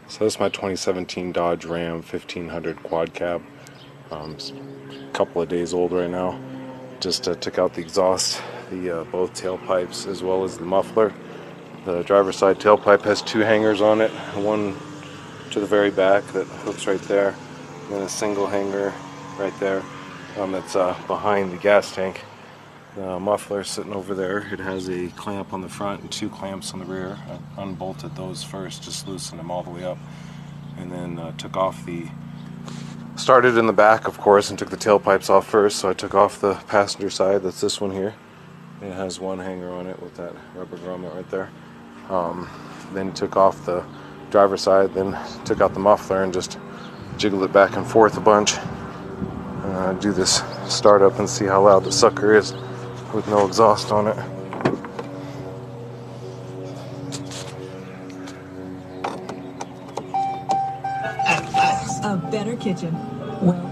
So this is my 2017 Dodge Ram 1500 quad cab. It's a couple of days old right now. Just took out the exhaust, the both tailpipes as well as the muffler. The driver's side tailpipe has two hangers on it, one to the very back that hooks right there, and then a single hanger right there that's behind the gas tank. The muffler sitting over there. It has a clamp on the front and two clamps on the rear. I unbolted those first, just loosened them all the way up, and then started in the back, of course, and took the tailpipes off first. So I took off the passenger side, that's this one here. It has one hanger on it with that rubber grommet right there. Then took off the driver's side, then took out the muffler and just jiggled it back and forth a bunch. Do this startup and see how loud the sucker is with no exhaust on it. A better kitchen. Well.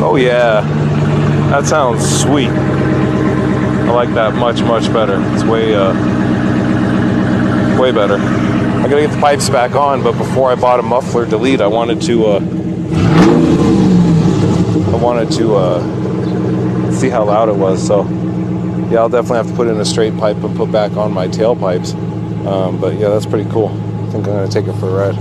Oh yeah, that sounds sweet. I like that much better. It's way better. I gotta get the pipes back on, but before I bought a muffler delete, I wanted to see how loud it was. So yeah, I'll definitely have to put in a straight pipe and put back on my tailpipes. But yeah, that's pretty cool. I think I'm gonna take it for a ride.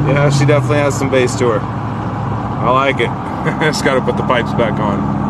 Yeah, she definitely has some bass to her. I like it. Just gotta put the pipes back on.